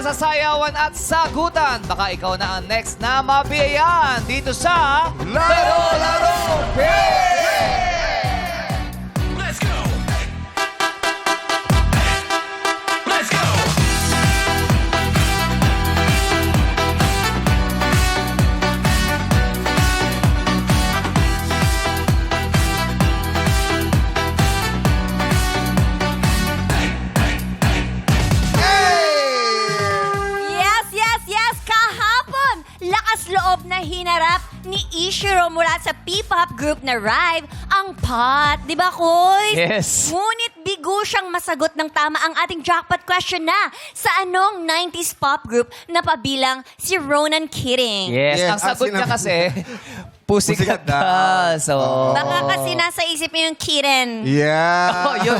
sa sayawan at sagutan. Baka ikaw na ang next na mabiyayaan dito sa Laro, Laro, Let's go! Let's go! Yes, yes, yes! Kahapon, lakas loob na hinarap ni Ishiro mula sa P-pop group na Rive ang pot. Di ba, Koy? Yes. Ngunit bigo siyang masagot ng tama ang ating jackpot question na sa anong 90s pop group na pabilang si Ronan Keating. Yes, Yes, ang sagot ang niya kasi, Pussycat Pussycat Dolls. So, Baka kasi nasa isip niyo yung Keating. Yeah. oh, yun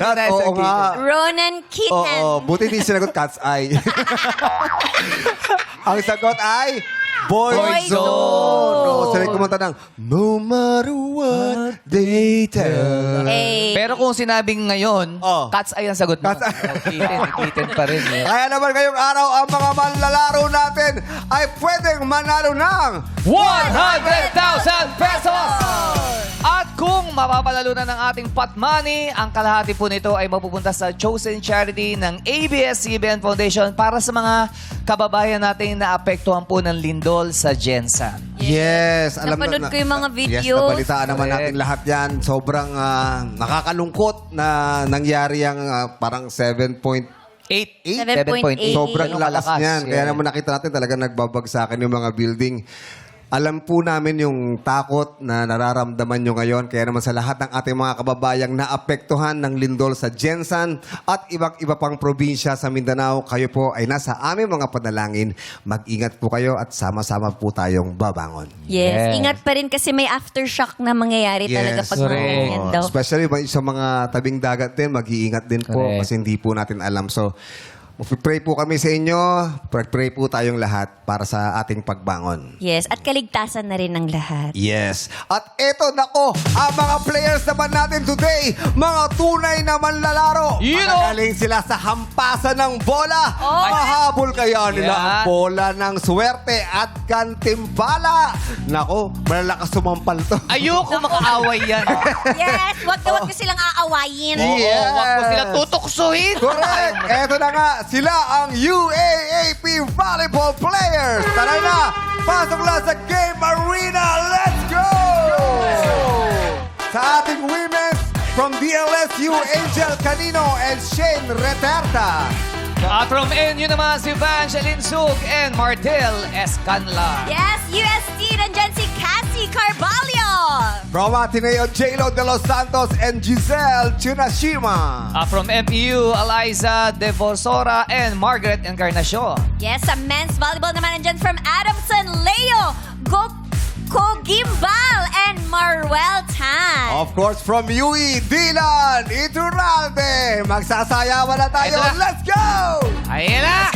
Kat, na oo nga. Ronan Keating. Oo, buti din sinagot Cat's Eye. Ang sagot ay Boyzone. Oo, sila kumanta ng No matter what they tell. Eh, Pero kung sinabing ngayon, Oh. Cat's Eye ang sagot mo. Cat's Eye. Kitin pa rin. Eh. Kaya naman ngayong araw, ang mga manlalaro natin ay pwedeng manalo ng 100,000 pesos! At kung mapapalalunan ng ating pot money, ang kalahati po nito ay mapupunta sa chosen charity ng ABS-CBN Foundation para sa mga kababayan natin na apektuhan po ng lindol sa Jensan. Yes. Napanood ko yung mga Yes, videos. nabalitaan naman Correct. natin lahat yan. Sobrang nakakalungkot na nangyari ang parang 7.8. 7.8. Sobrang lakas niyan. Kaya Yeah. naman nakita natin talaga nagbabagsakin yung mga building. Alam po namin yung takot na nararamdaman nyo ngayon. Kaya naman sa lahat ng ating mga kababayang naapektuhan ng lindol sa Jensan at ibang iba pang probinsya sa Mindanao, kayo po ay nasa aming mga panalangin. Mag-ingat po kayo at sama-sama po tayong babangon. Yes. Yes. Ingat pa rin kasi may aftershock na mangyayari talaga pag correct. mga ganyan daw. Especially sa mga tabing dagat din, mag-iingat din po Correct. kasi hindi po natin alam. So, pray po kami sa inyo. Pray po tayong lahat para sa ating pagbangon. Yes, at kaligtasan na rin ng lahat. Yes. At eto, nako, ang mga players naman natin today, mga tunay na manlalaro. You know. Magaling sila sa hampasan ng bola. Oh. Mahabol kaya nila Yeah. ang bola ng swerte at kantimbala. Nako, malalakas sumampal to. Ayoko makaaway yan. Yes, wag na wag ko silang aawayin. Yes. Oo, wag mo sila tutuksuhin. Correct! Eto na nga, sila ang UAAP Volleyball Players! Tara na! Pasok na sa Game Arena! Let's go! Sa ating women's, from DLSU, Angel Canino and Shane Reterta. At from NU naman si Evangeline Sug and Martel Escanla. Yes, UST, nandyan si Cassie Carvalho. From Ateneo, J-Lo de los Santos and Giselle Chunashima. From MPU, Eliza Devosora and Margaret Encarnacion. Yes, sa men's volleyball naman nandyan from Adamson, Leo Kogimbal and Marwell Tan. Of course, from UE, Dylan Iturralde. Magsasayawan na tayo. Ito na. Let's go! Ayan na!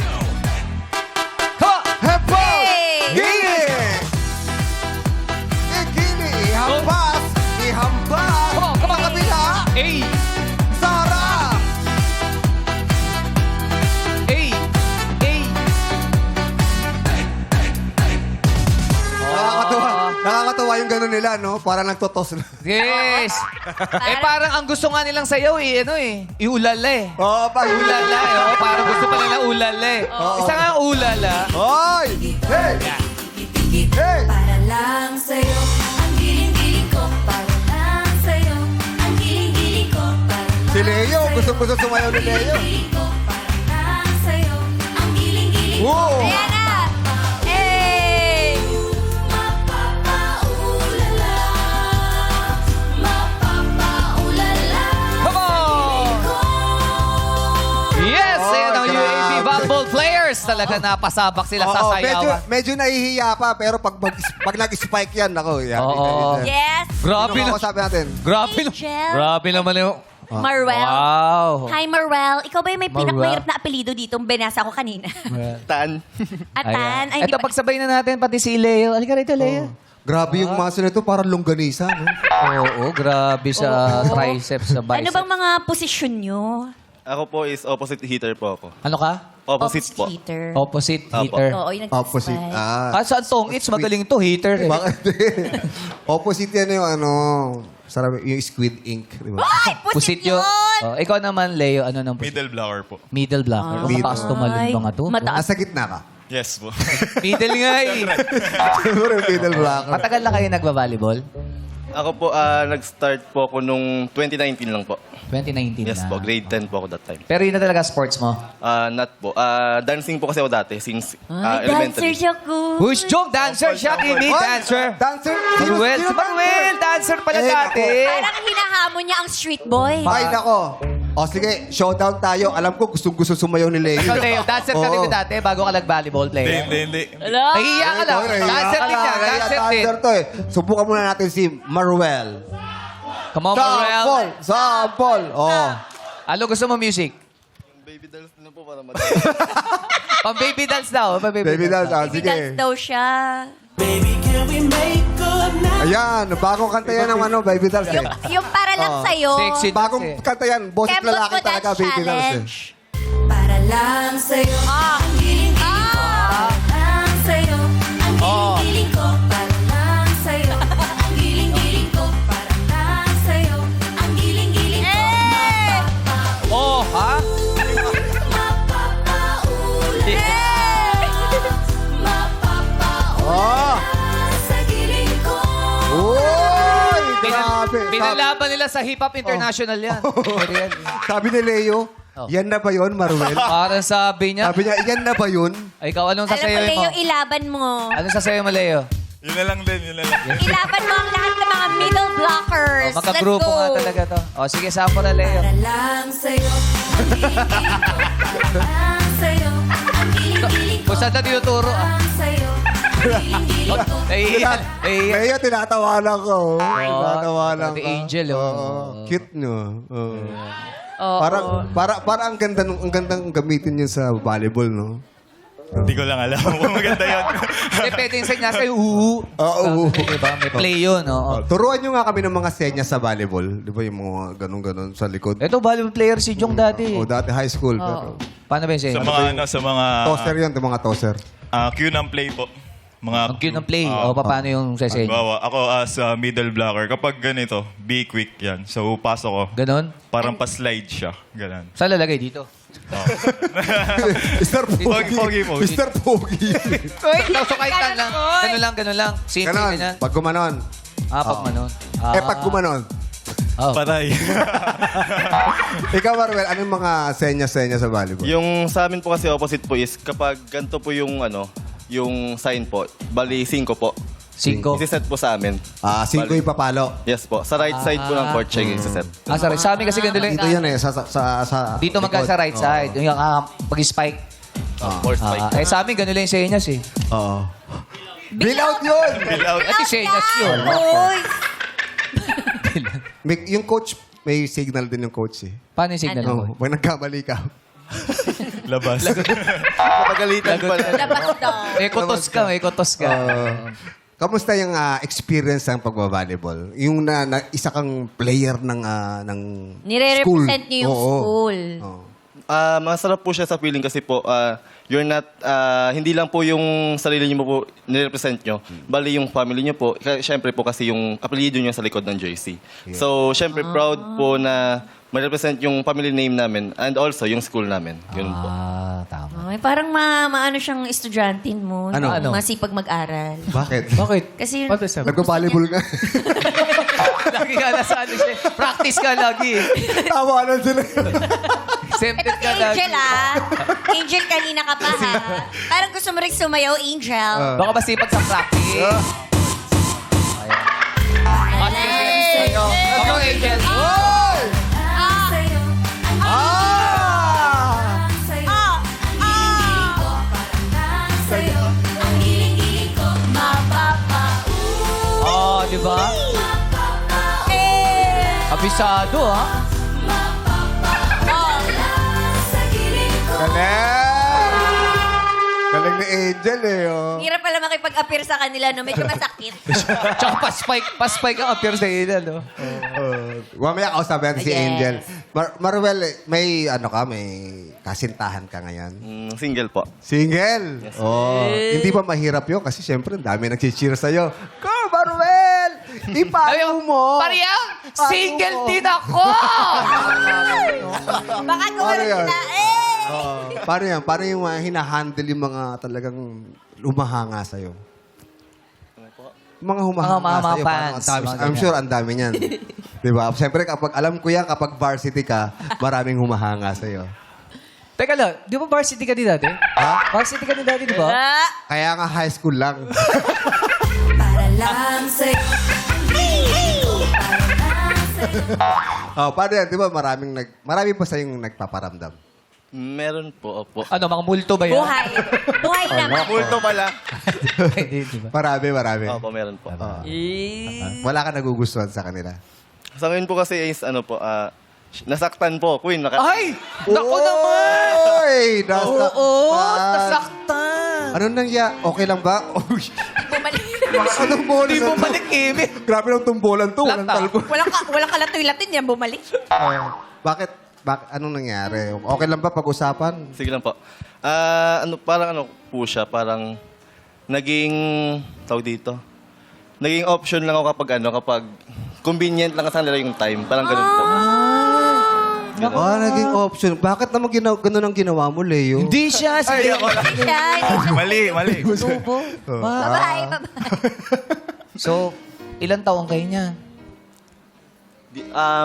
Ho! Hepo! Hey! Gini! Igini! Ihampas! Ihampas! Come on, come on. Kabila! Hey! Sara! Hey! Hey! Nakakatuwa yung gano'n nila, no? Parang nagtotos na. Yes! Parang ang gusto nga nilang sayaw iulala eh. Oo, pag Ulala eh. Oh, parang gusto pa nila ulala eh. Isa nga ang ulala. Hoy! Hey! Hey! Para lang sa'yo, ang giling-giling ko. Para lang sa'yo, ang giling-giling ko. Para lang Si Leo, gusto sumayaw ni Leo. giling ko. Para lang sa'yo, ang giling-giling ko. Wow! Ayan na! Hey! Mapapaulala, mapapaulala Come on! Yes! Ayan ang Oh, UAP grabe. volleyball players. Talaga napasabak sila sa Oo, sayawan. medyo nahihiya pa, pero pag nag-spike yan, ako, yan. Oo. Yes! Grabe Sino na. sabi natin? Grabe na. Angel. Grabe naman yung... Marwell. Wow. Hi, Marwell. Ikaw ba yung may Marwell. pinakamahirap na apelido dito? Binasa ko kanina. Tan. Atan. Ay, Ito, di ba- pagsabay na natin, pati si Leo. Halika rito, Leo. Grabe yung muscle nito, parang longganisa, no? Oo, grabe sa triceps, sa bicep. Ano bang mga posisyon nyo? Ako po is opposite hitter po ako. Ano ka? Opposite po. Heater. Opposite, Apo. heater. Oo, yung Opposite. Ah, saan tong it's magaling to, heater. Eh. Bakit? Opposite yan yung sarap, yung squid ink. Di ba? Ay, Pusit pusit yun. yun! Oh, ikaw naman, Leo, ano nang pusit? Middle blocker po. Middle blocker. Kung Middle. mataas tumalon mga to. Mataas. Nasa gitna ka. Yes po. Middle nga eh. Siguro yung middle blocker. Matagal na kayo nagba-volleyball? Ako po, nag-start po ako nung 2019 lang po. 2019 Yes na. po, grade 10 po ako that time. Pero yun na talaga sports mo. Not po. Dancing po kasi ako dati since Ay, dancer elementary. siya ko. Who's Jong? Dancer siya, Kimi. Dancer. Dancer! Manuel. Si Manuel. Dancer pala dati. Parang hinahamon niya ang street boy. Ay, nako. O sige, showdown tayo. Alam ko, gustong-gusto sumayaw ni Leo. Ikaw, Leo, dancer ka rin Oo. dati bago ka nag-volleyball player. Hindi. Hello? Nahihiya ka lang. Dancer din yan. Dancer din. Dancer to eh. Subukan muna natin si Maruel. Come on, Manuel. Sample! Oh. Ano gusto mo music? Baby dolls na po para Pang baby dance daw. Pang Baby dance, daw. Baby sige. dance daw siya. Ayan, bagong kanta yan ng baby dance eh. Yung para lang sa'yo. Sexy dance Bagong eh. kanta yan, boss at Kembot lalaki mo talaga, dance baby dance eh. challenge. Para lang sa'yo ang giling-giling ko. Para lang sa'yo ang giling-giling ko. Para lang sa'yo ang giling-giling ko. Para lang sa'yo ang giling-giling ko. Oh, ha? Mapapaulan. Mapapaulan Oh! sa giling ko. Uy! Grabe! Pinalaban nila sa Hip Hop International yan. Pero yan. Sabi ni Leo, yan na ba yun, Maruel? Parang sabi niya. Sabi niya, yan na ba yun? Ay, ikaw, anong Alam mo, sasayaw mo? Leo, ilaban mo. Anong sasayaw mo, Leo? Yun na lang din. Ilaban mo ang lahat ng mga middle blockers. Oh, magka-grupo nga talaga to. O, sige, sampo na, Leo. Para lang sa'yo ang giling-giling ko. Para lang sa'yo ang giling-giling ko. Kung saan na tinuturo, Para ah. lang sa'yo ang giling-giling ko. Nahihiyan. Nahihiyan. Leo, tinatawanan ko. Tinatawanan the ka. angel, oh. Oo. Cute nyo. Oo. Oo. Parang ang gandang gamitin yun sa volleyball, no? Hindi ko lang alam kung maganda yun. Hindi, pwede yung senyas kayo, uhu. Oo. Diba? May play yun, oo. Turuan nyo nga kami ng mga senyas sa volleyball. Di ba yung mga ganun-ganun sa likod? Ito, volleyball player si Jong dati. O dati high school. Pero, Paano ba yung sa senyas? mga tosser yun, yung mga tosser. Q ng play po. Mga Ang cute ng play. O, paano yung senyas? Bawa, ako as a middle blocker, kapag ganito, be quick yan. So, pasok ko. Ganon? Parang pa-slide siya. Ganon. Saan lalagay dito? Mr. Pogi. Pogi. Mr. Pogi. Wait, so kahit lang. Ganun lang. Simple Ganon. ganyan. Pag gumanon. Pag manon. Pag gumanon. Oh. Patay. Ikaw, Maruel, anong mga senyas-senyas sa volleyball? Yung sa amin po kasi opposite po is kapag ganito po yung yung sign po, bali 5 po. 5. Isi-set po sa amin. 5 yung papalo. Yes po. Sa right side po ng court siya yung isi-set. Sorry. Sa amin kasi ganito lang. Dito yan eh, sa Dito magka sa right side. Yung pag-spike. Fourth spike. Sa amin, ganun lang yung senyas eh. Oo. Bill out yun! Fill out. At yung senyas yun. Uy! Yung coach, may signal din yung coach eh. Paano yung signal mo? Pag nagkamali ka. Labas. Napagalitan pala. Labas daw. May kutos ka. Kamusta yung experience ng pagbabalibol? Yung isa kang player ng Nire-represent school. niyo yung Oo. school. Oo. Masarap po siya sa feeling kasi po, you're not, hindi lang po yung sarili niyo po nirepresent nyo, bali yung family niyo po, syempre po kasi yung apelyido niyo sa likod ng jersey. So, syempre proud po na ma-represent yung family name namin and also yung school namin. Yun po. Tama. Ay, parang maano siyang estudyante mo. Ano? Ano? Masipag mag-aral. Bakit? Bakit? Kasi Nagbabalibol ka. Lagi ka nasa ano siya. Practice ka lagi. Tawanan sila. Exempted Ito ka si lagi. Angel Angel, kanina ka pa ha. Parang gusto mo rin sumayaw, Angel. Baka masipag sa practice. Ayan. Sige. Come on, Angel. Sa'yo ang sa'yo ang giling-giling ko. Para lang sa'yo ang giling-giling ko. Mapapaulan. Oh, di ba? Abisado, ha? Sa giling ko. Galing! Galing ni Angel eh. Oh. Hirap pala makipag-appear sa kanila, no? Medyo masakit. Tsaka pa-spike ang appear sa ina, no? Mamaya kausapin natin si Yes. Angel. Maruel, may ano ka, may kasintahan ka ngayon? Single po. Single? Oh, hindi ba mahirap yun? Kasi syempre, ang dami nag-cheer sa'yo. Go, Maruel! Ipalo mo! Pariyang, single din ako! Baka Paano gumano yan? sila. Paano yan? Paano yung mga hinahandle yung mga talagang lumahanga sa'yo? Mga humahanga Mga sa'yo. fans. I'm sure ang dami niyan. Diba? Siyempre, alam ko yan, kapag varsity ka, maraming humahanga sa'yo. Teka lang, di ba varsity ka din dati? Ha? Varsity ka din dati, di ba? Kaya nga high school lang. Para lang sa'yo. Ang hiling ko. Para lang sa'yo. Paano yan? Di ba marami pa sa'yong nagpaparamdam? Meron po, opo. Ano, mga multo ba yan? Buhay. Buhay naman. Multo pala. Hindi, di ba? Marami. Opo, meron po. Wala ka nagugustuhan sa kanila. Sa ngayon po kasi is ano po, nasaktan po, Queen. Ay! Naku naman! Oy! Nasaktan! Oo, nasaktan. Ano nangyari? Okay lang ba? Uy! Bumalik. Anong bola Hindi na mo to? balik, Amy. Grabe lang tumbolan to. Walang Lata. talbo. Walang kalatoy-latin yan, bumalik. Bakit? Anong nangyari? Okay lang ba pag-usapan? Sige lang po. Parang po siya, parang naging, tawag dito, naging option lang ako kapag convenient lang sa nila yung time. Parang ganun po. Naging option. Bakit naman ganun ang ginawa mo, Leo? Hindi siya. Sige. Mali. Bye-bye, bye-bye. So, ilang taong kayo niyan?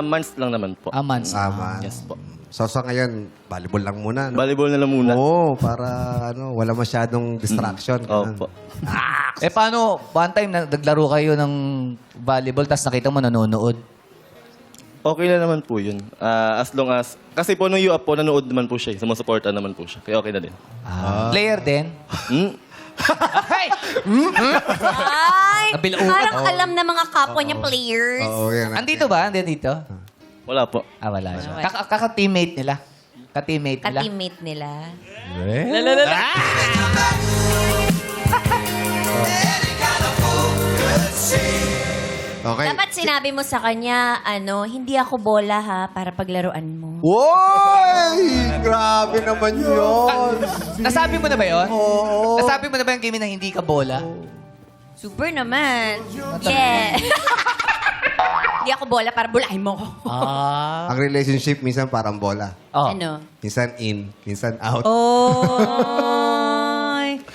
Months lang naman po. Months. Tama. Yes po. So, sa ngayon, volleyball lang muna. No? Volleyball na lang muna. Oo, para wala masyadong distraction. ganun. Opo. Paano, one time naglaro kayo ng volleyball tapos nakita mo nanonood? Okay na naman po yun. As long as, kasi po nung U-up po, nanood naman po siya. Sumusuporta naman po siya. Kaya okay na din. Player din? Hmm? Ay! Ay, Nabilaukan. parang alam na mga kapwa niya players. Oo, yan. Andito ba? Andito? Wala po. Wala siya. Kaka-teammate nila. Ka-teammate nila. Ka-teammate nila. Okay. Dapat sinabi mo sa kanya, hindi ako bola ha, para paglaruan mo. Woy! Grabe naman yun. Nasabi mo na ba yun? Oo. Nasabi mo na ba yung Kimi na hindi ka bola? Super naman. Yeah. Hindi ako bola para bulahin mo ko. Ang relationship, minsan parang bola. Oh. Ano? Minsan in, minsan out. Oh.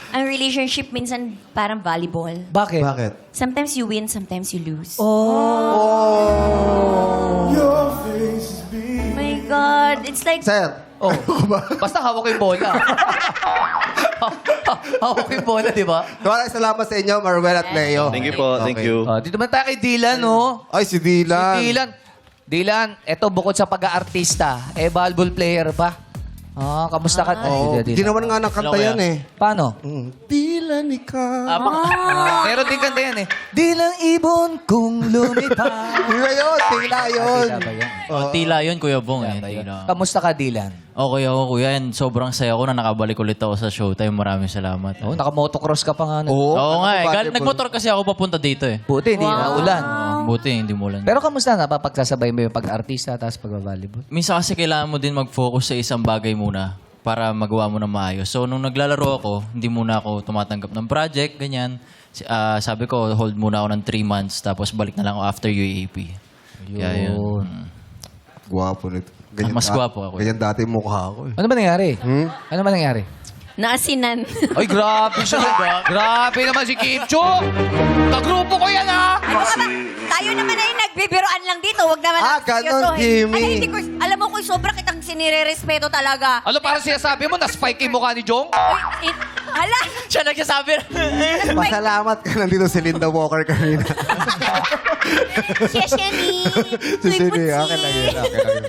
Ang relationship minsan parang volleyball. Bakit? Bakit? Sometimes you win, sometimes you lose. Oh! My God. It's like, Sir, Oh. Basta hawak ko yung bola. Hawak ko yung bola, di ba? maraming salamat sa inyo, Maruel at Leo. Thank you po. Thank Okay. you. Dito man tayo kay Dylan, no? Ay, si Dylan. Dylan, eto bukod sa pag-aartista, volleyball player pa. Kamusta ka? Oo. Dylan. Ginawan nga ng kanta yan eh. Paano? Dylan, ikaw. Meron din kanta yan eh. Dylan ibon kung lumipad. Iba yun, tila yun. Tila ba yan? Tila yun, Kuya Bong. Tila. Kamusta ka, Dylan? Okay ako, Kuya. And sobrang saya ko na nakabalik ulit ako sa Showtime. Maraming salamat. Oh, naka-motocross ka pa nga. No? Oo. Oo nga eh. Volleyball. Nagmotor kasi ako papunta dito eh. Buti, hindi na ulan. Buti, hindi mo lang. Pero kamusta? Napapagsasabay mo yung pag-artista tapos pag-volleyball? Minsan kasi kailangan mo din mag-focus sa isang bagay muna para magawa mo na maayos. So, nung naglalaro ako, hindi muna ako tumatanggap ng project, ganyan. Sabi ko, hold muna ako ng 3 months tapos balik na lang ako after UAAP. Kaya yun. Gwapo nito. Mas gwapo ako. Ganyan dati mukha ako eh. Ano ba nangyari? Ano ba nangyari? naasinan. Ay, grabe siya. Grabe naman si Kim Chu. Kagrupo ko yan, ha? Ano ka ba? Tayo naman ay nagbibiroan lang dito. Huwag naman Ah, natin ganon, seryosohin. Jimmy. Ay, hindi ko, alam mo kung sobra kitang sinire-respeto talaga. Ano parang sinasabi mo, na-spike yung mukha ni Jong? Uy, hala! Siya nagsasabi. Pasalamat ka nandito si Linda Walker kanina. Yes, Jenny! Si Cindy, okay lang yun. Okay lang yun.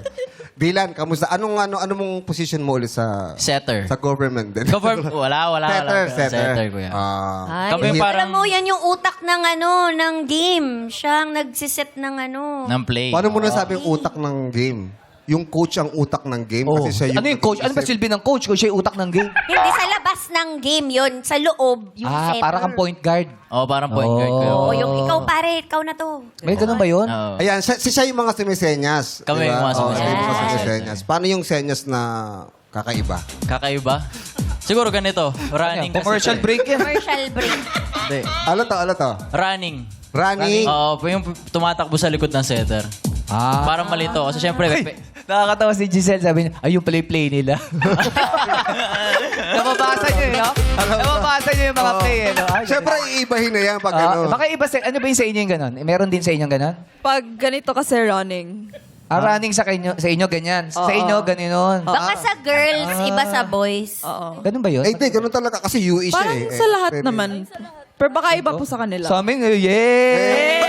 Dylan, kamusta? Ano mong position mo ulit sa Setter. sa government din? Wala. Setter. Kuya. Ay, Kami parang- alam mo, yan yung utak ng ng game. Siya ang nagsiset ng Ng play. Paano mo nasabing utak ng game? yung coach ang utak ng game. Oh. Kasi siya yung Ano yung coach? Ano ba nag-iisip. silbi ng coach kung siya yung utak ng game? Hindi sa labas ng game yun. Sa loob, yung setter. Parang kang point guard. Oo, parang point guard ko. Oo, yung ikaw pare, ikaw na to. May ganun ba yun? Oo. Ayan, siya yung mga sumisenyas. Kami di ba? yung mga Oo, siya yung mga sumisenyas. sumisenyas. Paano yung senyas na kakaiba? Kakaiba? Siguro ganito. Running kasi. Commercial break yan. Commercial break. Hindi. Ano to? Running. Running. Oo, yung tumatakbo sa likod ng setter. Parang malito. Kasi syempre, Nakakatawa si Giselle, sabi niya, ayun pala yung play nila. Nababasa niyo yun, no? Nababasa niyo yung mga play, eh, no? Ay, Siyempre, iibahin na yan pag ano. baka iba sa, ano ba yung sa inyo yung ganon? Meron din sa inyo ganon? Pag ganito kasi running. Running sa inyo ganyan. Sa Oo. inyo, ganoon. Baka sa girls, iba sa boys. Oo. Ganun ba yun? Eh, hindi, ganun talaga. Kasi UE siya Parang eh. sa lahat Pwede. naman. Pero baka iba po sa kanila. Sa amin, yeah!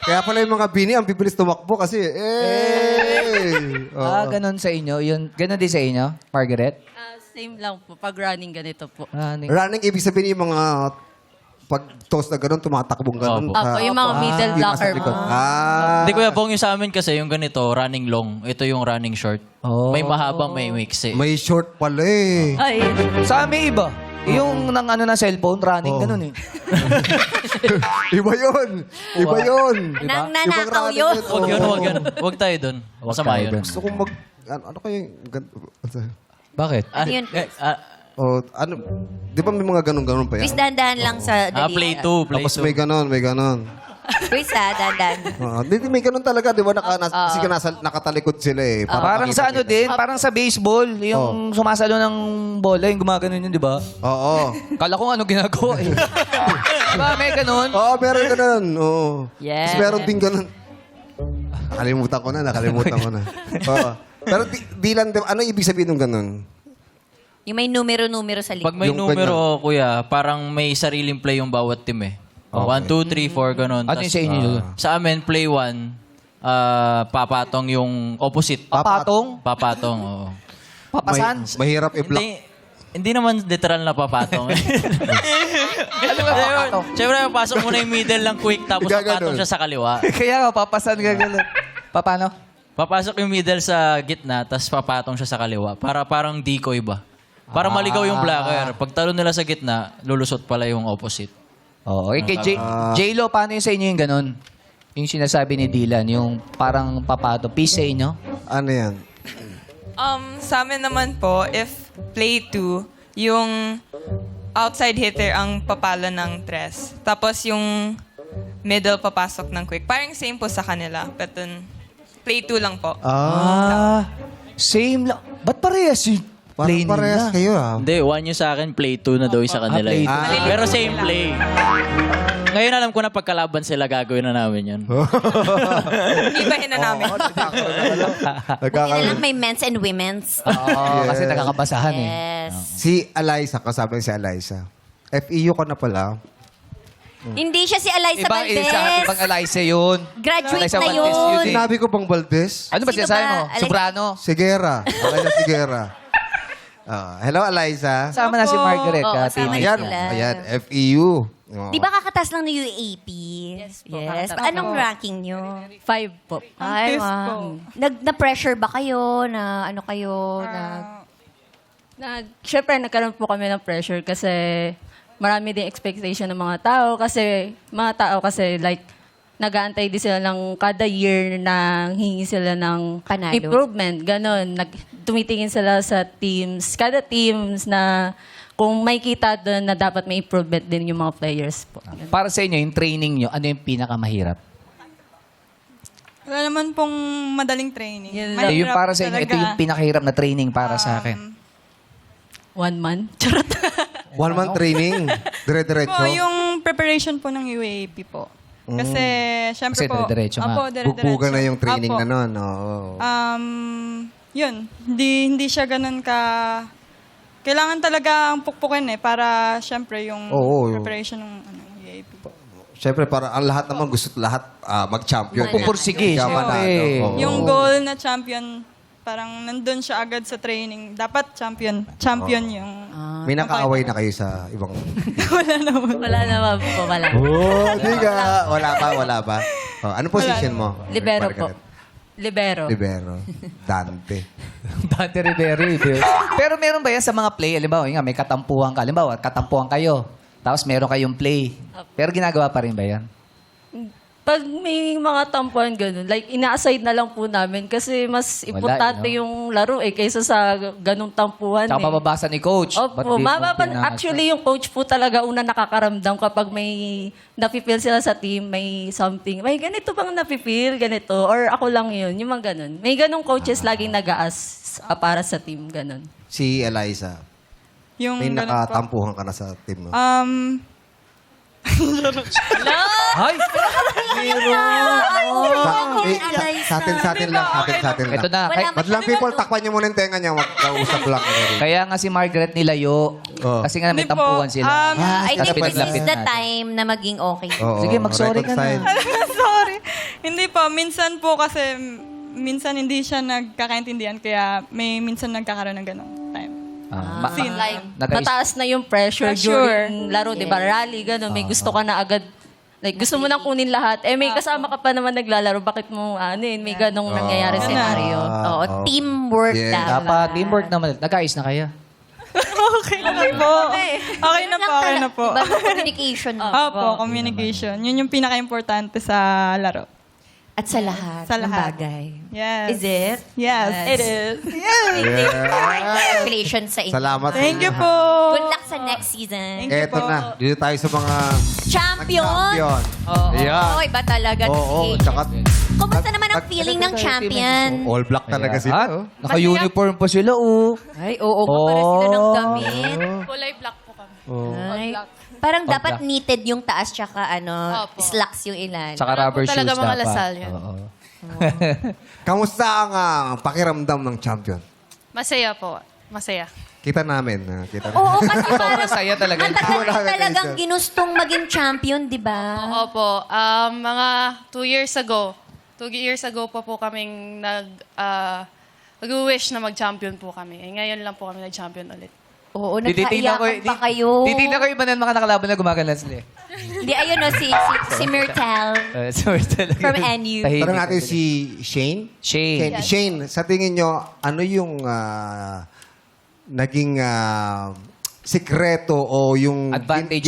Kaya pala yung mga bini, ang bibilis tumakbo kasi, Ganun sa inyo. Yun, ganun din sa inyo, Margaret? Same lang po. Pag running, ganito po. Running. Running, ibig sabihin yung mga pag-toss na ganun, tumatakbong ganun. Opo. Opo, yung mga middle yung blocker nasa likod. po. Hindi Kuya Bong, yung sa amin kasi, yung ganito, running long. Ito yung running short. Oh. May mahabang, may mixi. May short pala eh. Ay, Sa amin, iba. Yung nang ano na cellphone, running, ganun eh. Iba yun. Iba yun. Nang Ibang nanakaw running yun. Huwag yun, huwag yun. Huwag tayo dun. Masama yun. Gusto kong mag... Ano kayo yung... Bakit? Ah, Yun. ano... Di ba may mga ganun-ganun pa yan? Chris, dahan-dahan lang sa dali. Play 2, play Tapos 2. may ganun. Chris, dahan-dahan. Hindi, may ganun talaga, di ba? Kasi nakatalikod sila eh. Para Parang sa ano din, makita-kita. parang sa baseball, yung sumasalo ng bola, yung gumaganon yun, di ba? Oo. Kala ko ano ginagawa eh. Diba, may ganun? Oo, meron ganun. Oo. Yeah. Tapos meron din ganun. Nakalimutan ko na. Oo. Pero di lang, ano ibig sabihin ng ganun? Yung may numero-numero sa likod. Pag may Yung numero, kuya, parang may sariling play yung bawat team eh. 1, 2, 3, 4, ganun. Ano yung sa inyo yun? Sa amin, play 1, papatong yung opposite. Papatong? Papatong, oo. Papasan? Mahirap i-block. Hindi naman literal na papatong. Ano ba papatong? Siyempre, papasok muna yung middle lang quick, tapos Gaganon. papatong siya sa kaliwa. Kaya nga, papasan ka ganun. Paano? Papasok yung middle sa gitna, tapos papatong siya sa kaliwa. Para parang decoy ba? Para maligaw yung blocker. Pag talo nila sa gitna, lulusot pala yung opposite. Oo. Okay, kay J-Lo, paano yung sa inyo yung ganun? Yung sinasabi ni Dylan, yung parang papato. Peace sa inyo? Ano yan? Sa amin naman po, if play 2, yung outside hitter ang papalo ng tres. Tapos yung middle papasok ng quick. Parang same po sa kanila. But then, play 2 lang po. Same lang. Ba't parehas yung play Parang parehas nila? kayo ah. Hindi, 1 yung sa akin, play 2 na daw yung sa kanila. play eh. two. Pero same play. Ngayon alam ko na pagkalaban sila, gagawin na namin yun. Ibahin na namin. Buti na lang may men's and women's. Oo, kasi nakakabasahan eh. Yes. Si Eliza, kasama si Eliza. FEU ka na pala. Hindi siya si Eliza Valdez. Ibang Eliza yun. Graduate Eliza na Valdez yun. eh. Sinabi ko bang Valdez? Ano ba Sino sinasabi ba? mo? Eliza- Soprano? Sigera. Eliza Sigera. Hello, Eliza. Sama na si Margaret. Oo, teammate sama Ayan, niya. sila. ayan, FEU. Oh. Di ba kakatas lang ng UAP? Yes po, Yes. kakatas. Anong ranking nyo? 5 po. Ay, fifth wow. po. Na-pressure ba kayo? Na ano kayo? Siyempre, nagkaroon po kami ng pressure kasi marami din expectation ng mga tao kasi like nag-aantay din sila ng kada year na hingi sila ng Panalo. improvement. Ganon. Tumitingin sila sa teams, kada teams na kung may kita doon na dapat may improvement din yung mga players po. Para sa inyo, yung training nyo, ano yung pinakamahirap? Wala naman pong madaling training. Yun Eh, lang. yung para sa inyo, ito yung pinakahirap na training para sa akin. 1 month. Charot. 1 month training. Dire-diretso. Po, yung preparation po ng UAP po. Kasi, syempre Kasi po... dire-diretso nga. Opo, dire-diretso. Bugbugan na yung training Opo. na nun. Oo. Yun. Hindi siya ganun ka... Kailangan talaga ang pukpukin eh para syempre yung Oo. preparation ng UAP. Siyempre, para ang lahat naman gusto lahat mag-champion. Pupursige, Kaya syempre. manalo. Oo. Yung goal na champion, parang nandun siya agad sa training. Dapat champion. Champion yung... May nakaaway na kayo sa ibang... Wala naman po. Wala. Oh, di ka. Wala pa. Oh, ano position mo? Libero po. Margaret? Libero. Libero. Dante. Dante Rivero. Pero meron ba yan sa mga play? Halimbawa, yun nga, may katampuhan ka. Halimbawa, katampuhan kayo. Tapos meron kayong play. Pero ginagawa pa rin ba yan? Pag may mga tampuan ganun, like ina-aside na lang po namin kasi mas Wala, importante no? yung laro kaysa sa ganung tampuhan. Tsaka mababasa ni coach. Ba't Opo, di mo pinasa? actually yung coach po talaga una nakakaramdam kapag may nafe-feel sila sa team, may something. May ganito bang nafe-feel, ganito? Or ako lang yun, yung mga ganun. May ganung coaches laging nag-aas para sa team, ganun. Si Eliza. Yung May ganun po. nakatampuhan ka na sa team mo. Ay! Sa atin lang. Ito na. Wala Madlang people, takpan niyo muna yung tenga niya. Magkausap lang. Kaya nga si Margaret nilayo. Oh. Kasi nga may Hindi po. tampuhan sila. I think this is Lapit-lapit the natin. time na maging okay. Oo, Sige, mag-sorry ka na. reconcile. Sorry. Hindi po. Minsan po kasi, minsan hindi siya nagkakaintindihan. Kaya may minsan nagkakaroon ng ganong time. Like, Nag-ayos- mataas na yung pressure Pressure. during laro, di ba? Rally, gano'n. May gusto ka na agad. Like, gusto mo nang kunin lahat. May kasama ka pa naman naglalaro. Bakit mo, may ganong nangyayari scenario. Oo, teamwork Yeah. dapat. Dapat teamwork naman. Nag-ayos na kayo. Okay na po. Okay na po, okay na po. Diba, communication. Opo, communication. Yun yung pinaka-importante sa laro. At sa lahat Sa ng lahat. bagay. Yes. Is it? Yes, it is. Congratulations sa inyo. Salamat. Thank you po. Good luck sa next season. Thank you Eto po. na. Dito tayo sa mga Champion! champion. Ayan. Oh, iba talaga. Oo, si tsaka... Kumusta naman ang feeling ng champion? All black talaga sila. Ah, naka-uniform pa sila, oh. Ay, oo, para sila ng damit. Kulay black po kami. Ay, parang All dapat black. knitted yung taas tsaka Opo. slacks yung ilan. Tsaka rubber shoes talaga mga dapat. lasal yan. Oo. Kamusta ang pakiramdam ng champion? Masaya po. Masaya. Kita namin. Kita namin. Oo, kasi Sobrang parang saya talaga. matagal Wala na ka talagang isa. ginustong maging champion, di ba? Opo. Mga 2 years ago. 2 years ago pa po kaming nag-wish na mag-champion po kami. Ngayon lang po kami nag-champion ulit. Oo, Tititignan nagkaiyakan pa kayo. Titignan ko yung iba ng mga nakalaban na gumagana sila. Hindi, ayun o, si Myrtle Sorry talaga. from NU. Tahimik Tanong natin talaga. si Shane. Shane. Shane, sa tingin nyo, ano yung naging sikreto o yung Advantage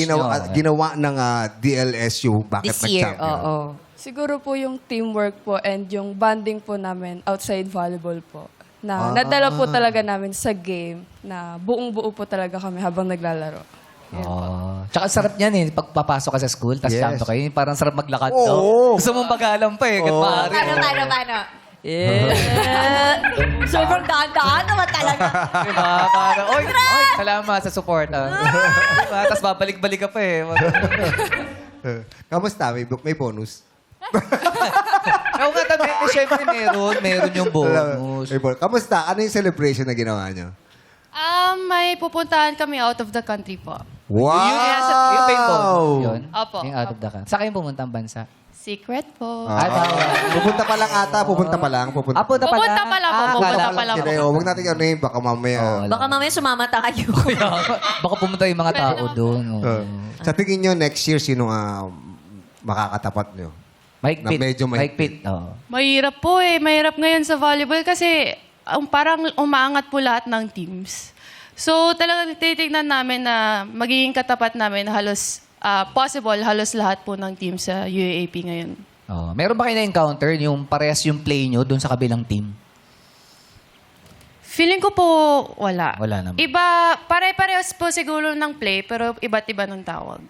ginawa ng DLSU? Bakit This year, nag-champion? oo. Siguro po yung teamwork po and yung bonding po namin outside volleyball po. Na nadala po talaga namin sa game na buong-buo po talaga kami habang naglalaro. Oh. Tsaka sarap niyan eh. Pagpapasok ka sa school, tapos Yes. champion kayo, parang sarap maglakad Oo. daw. Gusto mong pag-alam pa eh. Oo. Paano? Sobrang daan-daan naman talaga. Diba? Parang, oy, salamat sa support. Diba? Tapos babalik-balik ka pa eh. Kamusta? May bonus? Oo nga, syempre meron yung bonus. May bonus. Kamusta? Ano yung celebration na ginawa nyo? May pupuntahan kami out of the country po. Wow! Yung pa yung bonus. Yun. Opo. Yung out of the country. Saan kayong pumunta ang bansa? Secret po. Pupunta pa lang ata. Pupunta pa lang. Pupunta pa lang. Pupunta pa lang po, pupunta pa lang po. Huwag natin ano yun. Baka mamaya. Baka mamaya sumama tayo. Baka pumunta yung mga tao doon. oo. Sa tingin nyo, next year, sino makakatapat nyo? Mahigpit. Na medyo mahigpit. Oo. Mahirap po eh. Mahirap ngayon sa volleyball kasi parang umaangat po lahat ng teams. So talagang titignan namin na magiging katapat namin halos possible halos lahat po ng team sa UAAP ngayon. Oh, meron ba kayo na-encounter yung parehas yung play nyo doon sa kabilang team? Feeling ko po wala. Wala naman. Iba, pare-parehas po siguro ng play pero iba't iba ng tawag.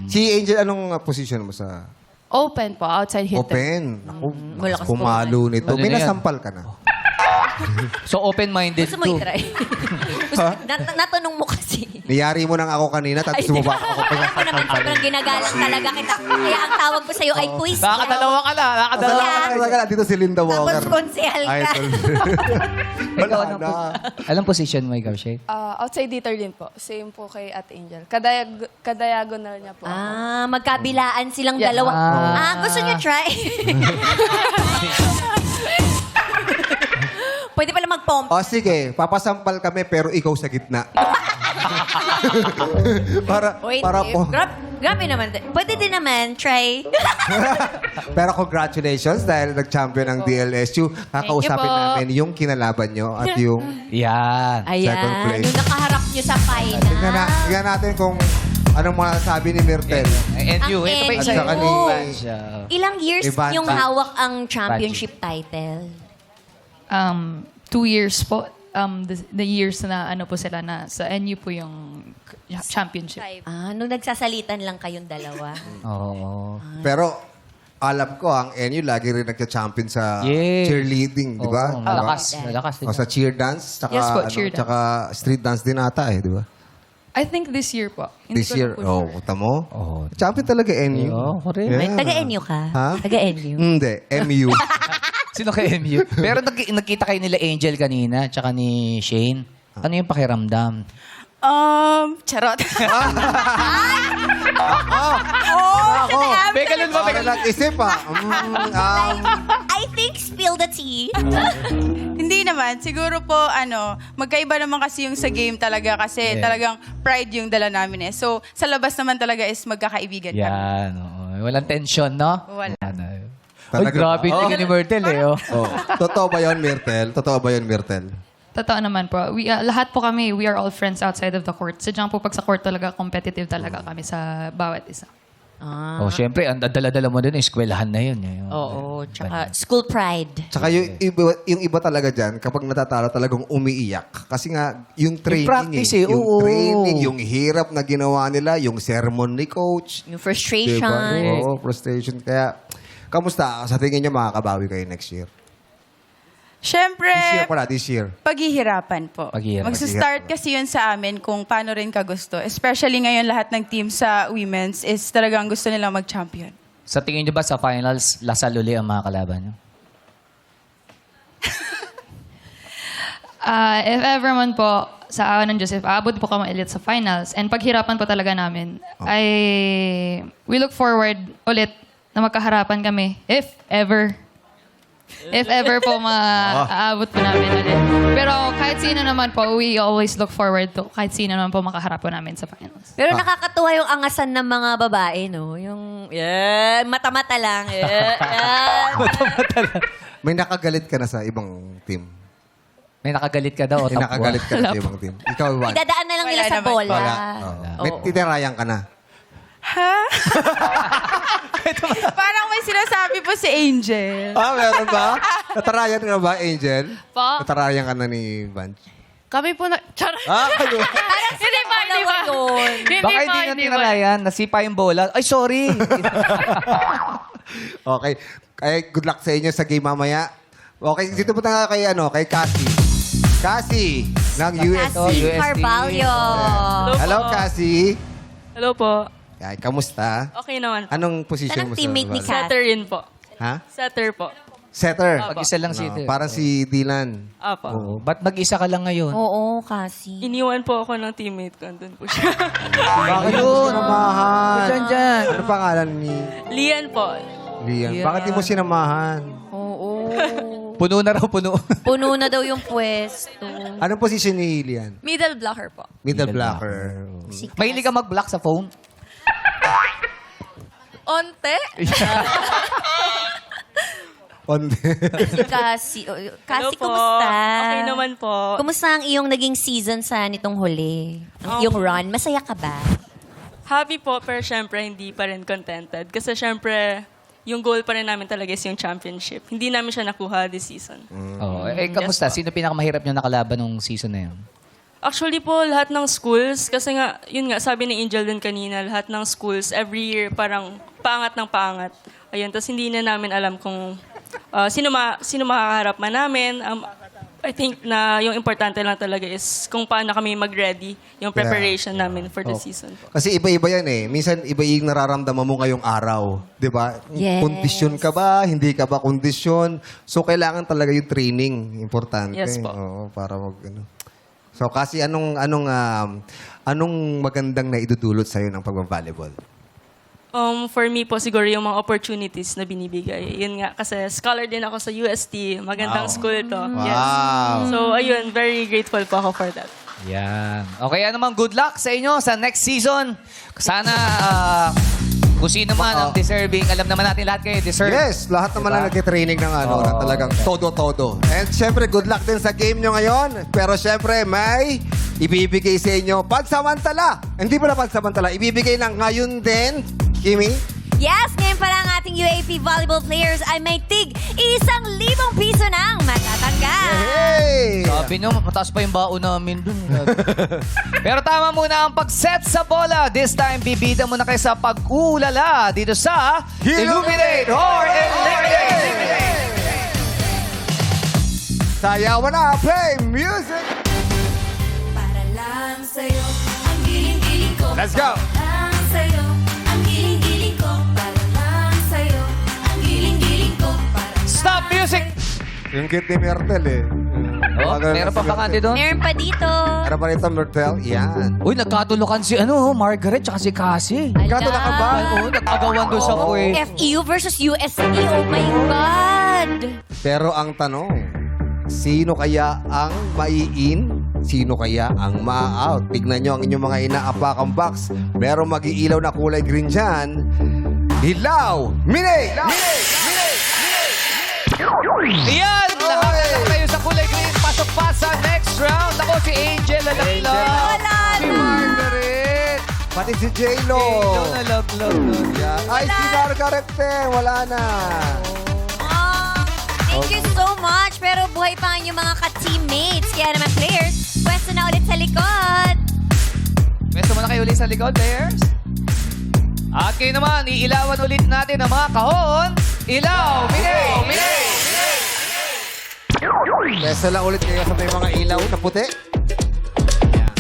Si Angel, anong position mo sa Open po, outside hitter. open? Naku, Malakas pumalo nito. Ano May na yan? nasampal ka na. So open-minded Gusto mo too. i-try? Natanong mo kasi. Niyari mo nang ako kanina, tapos sumubak ako. Alam mo naman, sobrang ginagalang talaga kita. Kaya ang tawag ko sa'yo ay quiz. Nakakadalawa ka na. Nakakadalawa ka na. Wala dito si Linda Tapos Walker. konsehal ka. Ikaw, Wala na. Anong position mo ikaw, Shay? Outside hitter din po. Same po kay Ate Angel. Kadiagonal niya po. Magkabilaan silang Yes. dalawa. Gusto niyo try? Pwede pala mag-pomp. O sige, papasampal kami pero ikaw sa gitna. para Wait, para po. Grabe naman. Pwede din naman, try. Pero congratulations dahil nag-champion ng DLSU. Kakausapin po. namin yung kinalaban nyo at yung Yan. second Ayan, place. yung nakaharap nyo sa final. Tingnan natin kung anong masasabi ni Myrtle. NU. Ang Ito pa NU. isa. At saka ni- Ilang years Ivan. yung hawak ang championship title? 2 years po. The years na ano po sila na sa NU po yung championship. Nung nagsasalitan lang kayong dalawa. Oo. Pero alam ko, ang NU lagi rin nagka-champion sa Yes. cheerleading, di ba? Oo, Di ba? malakas. Malakas. O sa cheer dance, tsaka, Yes po, cheer dance. tsaka street dance din ata di ba? I think this year po. Hindi This ko year, na po sure. tamo? Oo. Champion talaga NU. Oo, correct. Yeah. Taga-NU ka? Ha? Taga-NU? Hindi, MU. Sino kay MU? Pero nakita kayo nila Angel kanina, tsaka ni Shane. Ano yung pakiramdam? Charot. Ako, May ganun ba? para nag-isip I think spill the tea. Hindi naman. Siguro po, magkaiba naman kasi yung sa game talaga kasi talagang pride yung dala namin eh. So, sa labas naman talaga is magkakaibigan kami. Yan. Oo. Walang tension, no? Wala. Ay, grabe yung tingin ni Myrtle, eh. Oh. Totoo ba yun, Myrtle? Totoo ba yun, Myrtle? Totoo naman po. Lahat po kami, we are all friends outside of the court. Sadyang po pag sa court talaga, competitive talaga kami sa bawat isa. Oh, syempre, ang dala-dala mo din, eskwelahan na yun. Eh. Oo, tsaka school pride. Tsaka yung iba talaga dyan, kapag natatalo talagang umiiyak. Kasi nga, yung training, practice eh, yung oo. training, yung hirap na ginawa nila, yung sermon ni coach. Yung frustration. Diba? Oo, frustration. Kaya, kamusta? Sa tingin nyo makakabawi kayo next year? Siyempre, This year. paghihirapan po. Paghihirapan. Magsa-start kasi yun sa amin kung paano rin ka gusto. Especially ngayon lahat ng team sa women's is talagang gusto nilang mag-champion. Sa tingin niyo ba sa finals, Lasal uli ang mga kalaban niyo? If ever man po, sa awan ng Diyos, if aabot po kami ulit sa finals, and paghirapan po talaga namin, we look forward ulit na magkaharapan kami. If ever po maaabot po namin ulit. Pero kahit sino naman po, we always look forward to kahit sino naman po makaharap po namin sa finals. Pero nakakatuwa yung angasan ng mga babae, no? Yung, mata-mata lang. May nakagalit ka na sa ibang team? May nakagalit ka daw o May tapwa? nakagalit ka na sa ibang team? Ikaw ba? Idadaan na lang nila Wala sa naman. bola. May titirayan ka na? Parang may sinasabi po si Angel. Meron ba? Natarayan ka ba, Angel? Pa? Natarayan ka na ni Vanch? Kami po na... Charot. Ano? Hindi pa, hindi pa. Hindi Baka pa, hindi na hindi pa. tinarayan, nasipa yung bola. Ay, sorry! Okay. Kaya good luck sa inyo sa game mamaya. Okay, dito po tayo kay Cassie. Cassie ng USC. Cassie Carvalho. Hello, Cassie. Hello po. Ay, kamusta? Okay naman. Anong position Anong mo sa teammate ni volleyball? Kat? Setter rin po. Ha? Setter po. Setter. Mag-isa lang si No, parang si Dylan. Apo. Oo. Ba't mag-isa ka lang ngayon? Oo, kasi. Iniwan po ako ng teammate ko. Andun po siya. Bakit mo sinamahan? Dyan. Ano pangalan ni Lian po. Liam? Bakit di mo sinamahan? Oo. Puno na raw, puno. Puno na daw yung pwesto. Anong position ni Lian? Middle blocker po. Middle blocker. Si Mahilig ka mag-block sa phone? Onte? Kasi, Hello po. kumusta? Okay naman po. Kumusta ang iyong naging season sa nitong huli? Ang iyong run? Masaya ka ba? Happy po, pero syempre hindi pa rin contented. Kasi syempre, yung goal pa rin namin talaga is yung championship. Hindi namin siya nakuha this season. Oo. Kamusta? Yes, po. Sino pinakamahirap niyo nakalaban nung season na yun? Actually po, lahat ng schools, kasi nga, yun nga, sabi ni Angel din kanina, lahat ng schools, every year, parang paangat ng paangat. Ayun, tapos hindi na namin alam kung sino makakaharap man namin. I think na yung importante lang talaga is kung paano kami mag-ready, yung preparation namin for the season po. Kasi iba-iba yan eh. Minsan iba yung nararamdaman mo ngayong araw. Di ba? Yes. Kondisyon ka ba? Hindi ka ba kondisyon? So, kailangan talaga yung training. Importante. Yes po. Oo, para mag, So, kasi anong magandang na idudulot sa'yo ng pag-volleyball? For me po, siguro yung mga opportunities na binibigay. Yun nga, kasi scholar din ako sa UST. Magandang school to. Yes. Wow. So, ayun, very grateful po ako for that. Yan. Okay, naman good luck sa inyo sa next season. Sana kung sino man ang deserving, alam naman natin lahat kayo deserve. Yes, lahat naman na nag-training ng na talagang todo-todo. And syempre, good luck din sa game nyo ngayon. Pero syempre, may ibibigay sa inyo pansamantala. Hindi pala pansamantala, ibibigay ng ngayon din, Kimi. Yes, ngayon pa lang ating UAP volleyball players ay may tig 1,000 piso nang matatanggap. Hey! Sabi nyo, mataas pa yung baon namin dun. Pero tama muna ang pag-set sa bola. This time, bibida muna kayo sa pag-ulala dito sa Illuminate or Eliminate! Sayawan na, play music! Para lang sa'yo, ang giling-giling ko. Let's go! Para lang sa'yo, ang giling-giling ko. Para lang sa'yo, ang giling-giling ko. Stop music! Yung kit ni Myrtle eh. Oh, meron pa bakante doon? Meron pa dito. Meron pa rito, Myrtle. Yan. Uy, nagkatulukan si Margaret tsaka si Cassie. Katulakan ba? Oo, nag-agawan doon sa puwe. FEU versus UST. Oh my God! Pero ang tanong, sino kaya ang mai-in? Sino kaya ang ma-out? Tignan nyo ang inyong mga inaapakang box. Merong mag-iilaw na kulay green dyan. Hilaw! Mine! Yan! Nakakita kayo sa kulay green. Pasok pa sa next round. Ako si Angel nalaglag. Wala Si na. Margaret! Pati si J-Lo! Angel nalaglag. Yan. Ay, si Margaret din! Wala na! Thank you so much. Pero buhay pa ang inyong mga ka-teammates. Kaya naman, players, pwesto na ulit sa likod. Pwesto muna kayo ulit sa likod, players. At kayo naman, iilawan ulit natin ang mga kahon. Ilaw! Mine! Pesa lang ulit kayo sa may mga ilaw na puti. Yan.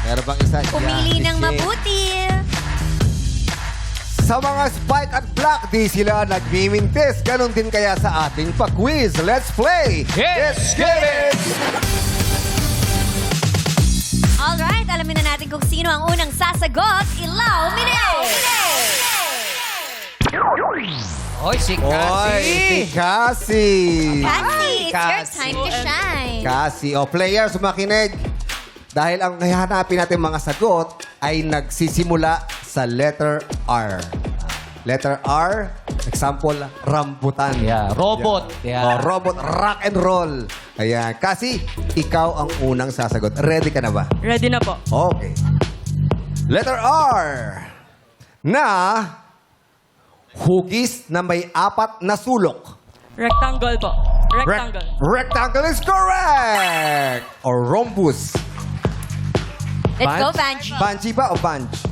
Meron bang isa? Pumili Yan, ng si Shane. mabuti. Sa mga Spike at Black, di sila nagmimintis. Ganon din kaya sa ating pa-quiz. Let's play! Let's get it! Alright, alamin na natin kung sino ang unang sasagot. Ilaw, Mine! Oy, si Oy, Cassie! si Cassie! Cassie, it's your Cassie. time to shine. Cassie. O, players, makinig. Dahil ang hahanapin natin mga sagot ay nagsisimula sa letter R. Letter R, example, rambutan. Yeah, robot. Yeah. Oh, robot, rock and roll. Ayan. Cassie, ikaw ang unang sasagot. Ready ka na ba? Ready na po. Okay. Letter R. Na hugis na may 4 na sulok. Rectangle po. Rectangle is correct! Or rhombus. Let's go, Banshee. Banshee ba o bunch?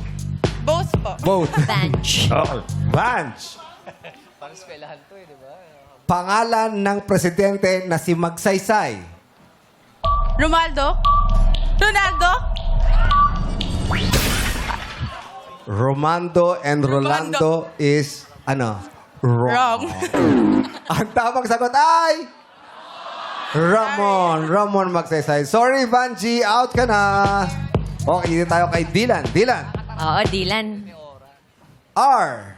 Both po. Both. Banshee. Bunch. Pangalan ng presidente na si Magsaysay. Ronaldo? Romando and Rolando is, wrong. Ang tamang sagot ay... Ramon Magsaysay. Sorry, Banshee. Out ka na. Okay, dito tayo kay Dylan. Dylan. Oo, Dylan. R.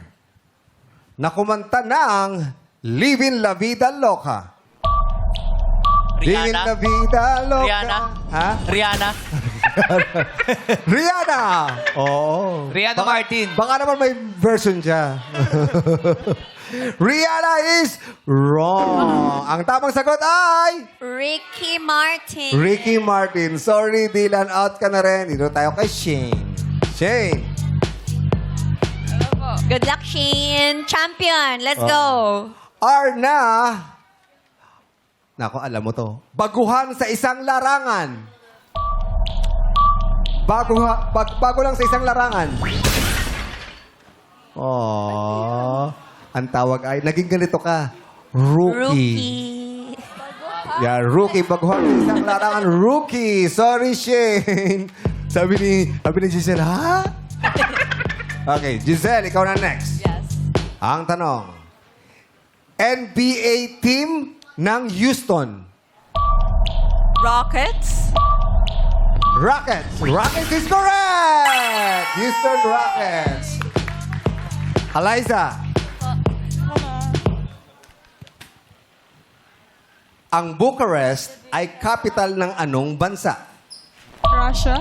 Na kumanta ng Livin' La Vida Loca. Livin' La Vida Loca. Rihanna. Ha? Rihanna. Rihanna! Oo. Rihanna Martin. Baka naman may version siya. Rihanna is wrong. Ang tamang sagot ay... Ricky Martin. Ricky Martin. Sorry, Dylan. Out ka na rin. Dito tayo kay Shane. Shane. Good luck, Shane. Champion. Let's go. R na... Nako, alam mo to. Baguhan sa isang larangan. Bago lang sa isang larangan. Oh, ang tawag ay, naging ganito ka. Rookie. Yeah, rookie. Baguhan sa isang larangan. Rookie. Sorry, Shane. Sabi ni Giselle, ha? Okay, Giselle, ikaw na next. Yes. Ang tanong, NBA team ng Houston. Rockets? Rockets. Rockets is correct! Houston Rockets. Eliza. ang Bucharest ay capital ng anong bansa? Russia?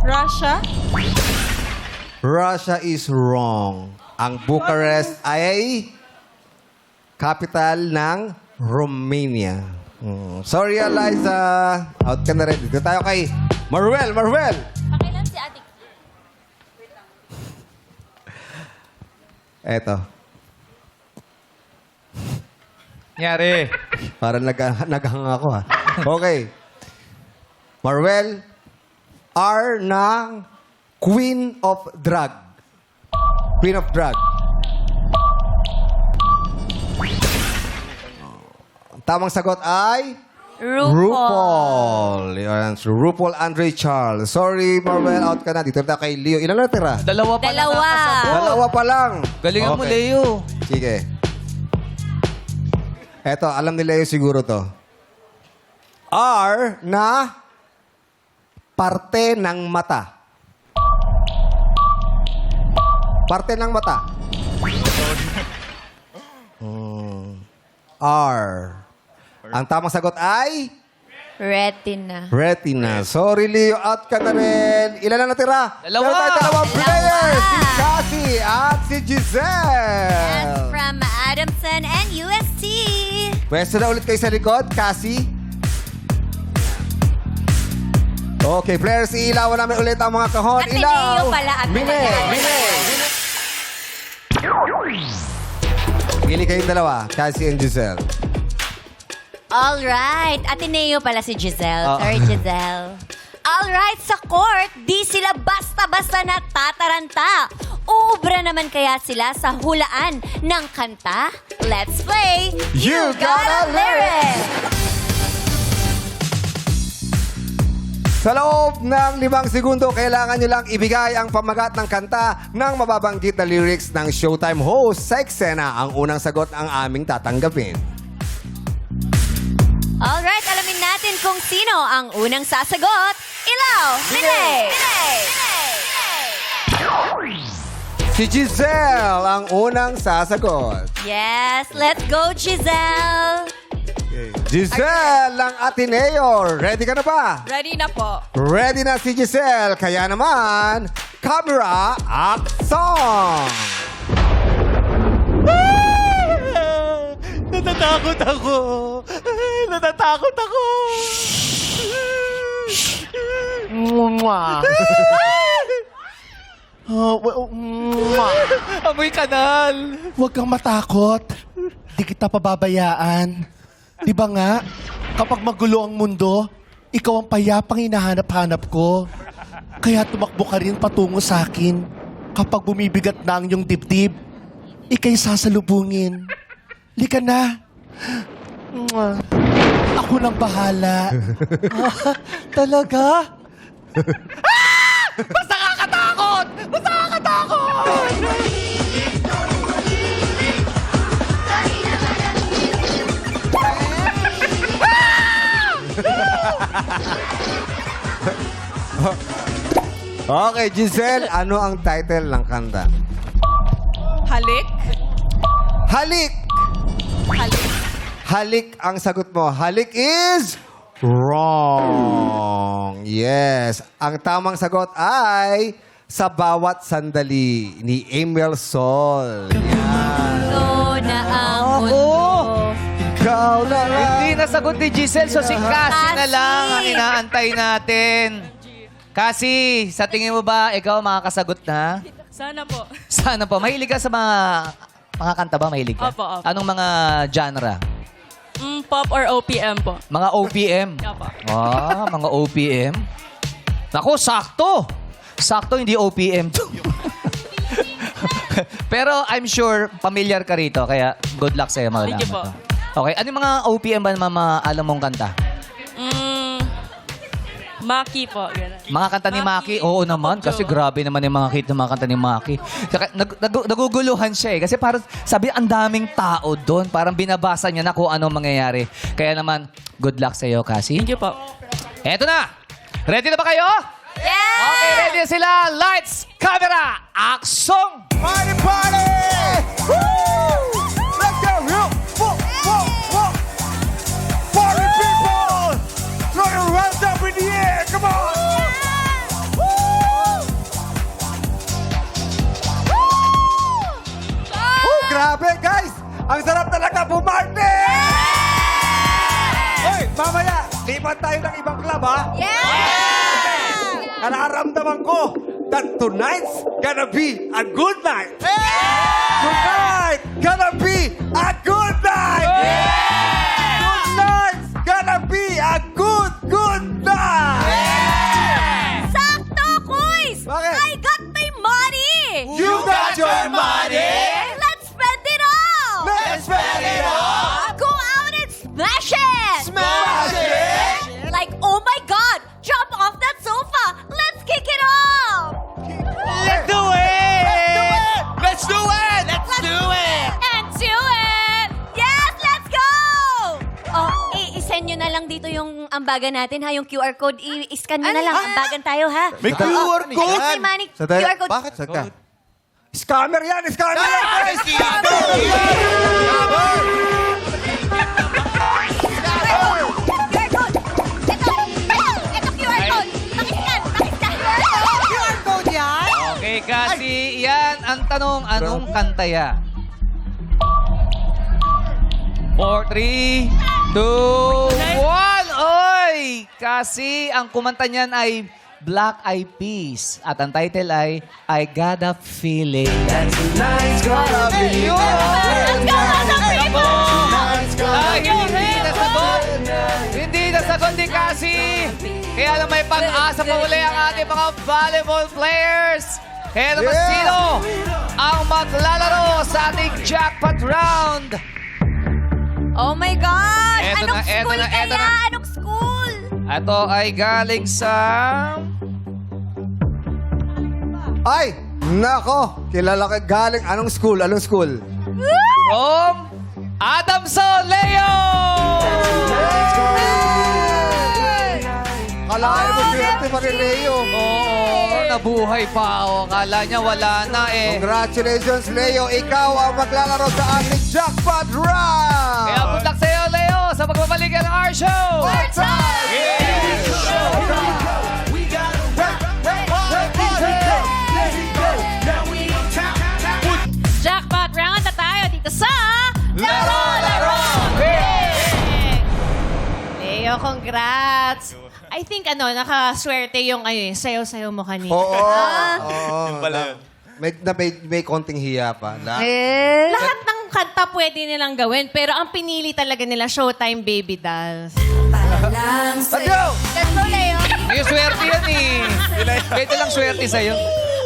Russia? Russia is wrong. Ang Bucharest ay capital ng Romania. Sorry, Eliza. Out ka na rin. Dito tayo kay Marwel. Marwel! Pakilan si Ate. Eto. Nyari. Parang naghang ako, ha? Okay. Marwel, R ng Queen of Drag. Queen of Drag. Tamang sagot ay... RuPaul. Yan, so RuPaul Andre Charles. Sorry, Marvel, out ka na. Dito na kay Leo. Ilan na tira? Dalawa pa lang nakasagot. Dalawa pa lang. Galingan mo, Okay. Leo. Sige. Eto, alam ni Leo siguro to. R na parte ng mata. Parte ng mata. R. Ang tamang sagot ay... Retina. Retina. Sorry, Leo. Out ka na rin. Ilan na natira? Dalawa. Meron tayo dalawang Dalawa. players. Si Cassie at si And Giselle. from Adamson and UST. Pwesto na ulit kayo sa likod, Cassie. Okay, players, iilawan namin ulit ang mga kahon. Ateneo Ilaw. pala, Ateneo. Mine. Pili kayong dalawa, Cassie and Giselle. All right. Ateneo pala si Giselle. Sorry, Giselle. All right, sa court, di sila basta-basta natataranta. Uubra naman kaya sila sa hulaan ng kanta? Let's play You Got a Lyric! Sa loob ng 5 segundo, kailangan nyo lang ibigay ang pamagat ng kanta ng mababanggit na lyrics ng Showtime host sa eksena. Ang unang sagot ang aming tatanggapin. Alright, alamin natin kung sino ang unang sasagot. Ilaw! Mine! Si Giselle ang unang sasagot. Yes, let's go, Giselle! Giselle ng Ateneo. Ready ka na ba? Ready na po. Ready na si Giselle. Kaya naman, camera, action! Natatakot ako. Natatakot ako. Amoy kanal. Huwag kang matakot. Di kita pababayaan. Di ba nga, kapag magulo ang mundo, ikaw ang payapang hinahanap-hanap ko. Kaya tumakbo ka rin patungo sa akin. Kapag bumibigat na ang iyong dibdib, ika'y sasalubungin. Lika na. Ako nang bahala. Talaga? Basta kakatakot! Basta kakatakot! Okay, Giselle, ano ang title ng kanta? Halik? Halik! Halik. Halik ang sagot mo. Halik is wrong. Yes. Ang tamang sagot ay Sa Bawat Sandali ni Emil Sol. Yan. So na ang mundo. Ikaw na lang. Hindi nasagot ni Giselle, so si Cassie na lang ang inaantay natin. Cassie, sa tingin mo ba ikaw makakasagot na? Sana po. Sana po. Mahilig ka sa mga kanta ba? Mahilig ka? Opo, opo. Anong mga genre? Pop or OPM po. Mga OPM? Opo. Ah, mga OPM? Naku, sakto! Sakto, hindi OPM to. Pero I'm sure familiar ka rito, kaya good luck sa'yo. Thank you po. Okay, ano yung mga OPM ba na alam mong kanta? Maki po. Ganun. Mga kanta ni Maki? Oo naman, kasi grabe naman yung mga hit ng mga kanta ni Maki. Saka, naguguluhan siya eh. Kasi parang sabi, ang daming tao doon. Parang binabasa niya na kung anong mangyayari. Kaya naman, good luck sa'yo, Cassie. Thank you po. Eto na! Ready na ba kayo? Yeah! Okay, ready na sila. Lights, camera, action! Party, party! Woo! Let's go! Ang sarap talaga bumarte! Hoy, mamaya, lipat tayo ng ibang club, ha? Yeah! Nararamdaman ko that tonight's gonna be a good night. Tonight gonna be a good night. Tonight's gonna be a good night. Sakto, quiz! Bakit? I got my money! You got your money. Let's spend it all! Let's spend it all. Go out and smash it! Smash it. Like, oh my God! Jump off that sofa! Let's kick it off! Let's do it! Let's do it! Let's do it! And do it! Yes, let's go! Oh, i-send nyo na lang dito yung ambagan natin, ha? Yung QR code, i-scan nyo na lang. Ambagan tayo, ha? May QR code? Ay, Manny, Sandali. QR code. Bakit? Saka. Scammer yan! Scammer yan! QR code! Ito QR code! Pakiscan! QR code yan? Okay, kasi yan ang tanong, anong kanta yan? 4, 3, 2, 1. Oy! Kasi ang kumanta niyan ay Black Eyed Peas. At ang title ay I Got a Feeling That Tonight's Gonna Be hindi nasagot. Hindi nasagot ni Cassie. Kaya lang may pag-asa pa uli ang ating mga volleyball players. Kaya naman sino ang maglalaro sa ating jackpot round? Oh my God! Eto Anong na, eto school na, kaya? eto na. Anong school? Ito ay galing sa... Ay! Nako! Kilala ka galing. Anong school? Anong school? From Adamson Leo! Kalahin mo swerte pa rin, Leo. Oo, nabuhay pa ako. Akala niya wala na eh. Congratulations, Leo. Ikaw ang maglalaro sa ating jackpot round! Kaya good luck sa'yo, Leo, sa pagbabalik ng our show! Jackpot round na tayo dito sa... Laro! Leo, congrats! I think nakaswerte yung sayo-sayo mo kanina. Oo. Yun pala yun. May konting hiya pa. Lahat ng kanta pwede nilang gawin, pero ang pinili talaga nila Showtime Baby Dolls. Let's go! Let's go, Leo! May swerte yan eh. Pwede lang swerte sa'yo.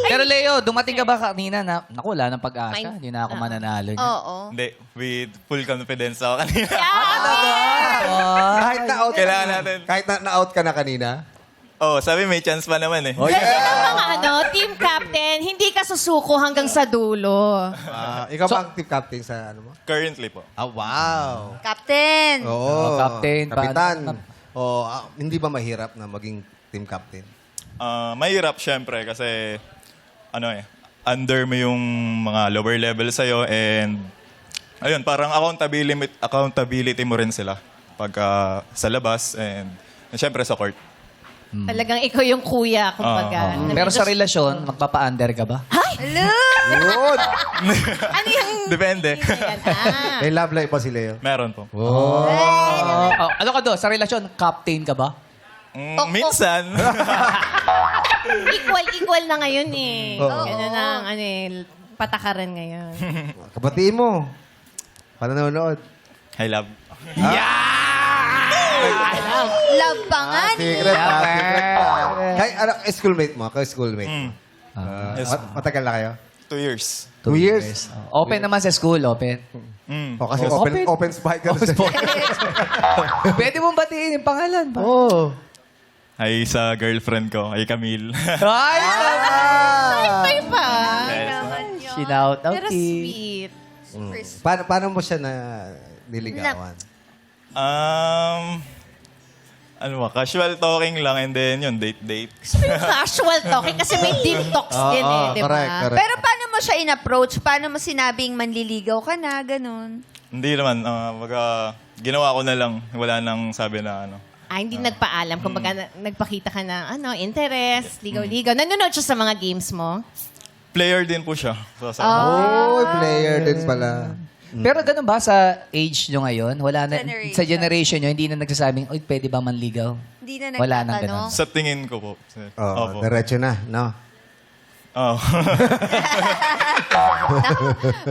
Pero Leo, dumating ka ba kanina na, naku, wala ng pag-asa. Hindi na ako mananalo niya. Oo. Hindi, with full confidence ako kanina. Kahit na-out Kailangan natin. Kahit na-out ka na kanina? Oh, sabi may chance pa naman eh. Oh, Bilang mga team captain, hindi ka susuko hanggang sa dulo. Ikaw ba ang team captain sa ano mo? Currently po. Wow! Captain! Oo. Captain. Kapitan. Hindi ba mahirap na maging team captain? Mahirap syempre kasi under mo yung mga lower level sa'yo and ayun, parang accountability mo rin sila pagka sa labas and syempre sa court. Talagang ikaw yung kuya, kumbaga. Pero sa relasyon, magpapa-under ka ba? Hello! Good! Ano yung... Depende. May love life pa si Leo? Meron po. Ano ka doon? Sa relasyon, captain ka ba? Minsan. Equal na ngayon eh. Ganun ang patakaran ngayon. Kabatiin mo. Pananonood. Hi, love. Love pa nga Secret pa. Secret pa. Kay, schoolmate mo? Kay schoolmate mo? Yes. Matagal na kayo? 2 years. 2 years? Open naman sa school, open. Kasi open spike ka na Pwede mong batiin yung pangalan. Oo. Hi sa girlfriend ko, ay Camille. Ay! Ay pa. Shinout out. Pero sweet. Paano mo siya na niligawan? Casual talking lang and then yun, date. Casual talking kasi may deep talks din di ba? Correct. Pero paano mo siya in-approach? Paano mo sinabing manliligaw ka na? Ganun. Hindi naman, ginawa ko na lang. Wala nang sabi na Hindi nagpaalam. Kumbaga, nagpakita ka ng interest, ligaw-ligaw. Nanonood siya sa mga games mo? Player din po siya. So, Player din pala. Pero ganun ba sa age nyo ngayon? Wala na, Generation. sa generation nyo, hindi na nagsasabing, uy, pwede ba manligaw? Hindi na Wala nang nagtatanong. ganun. Sa tingin ko po. Oh, diretso na, no? Oh.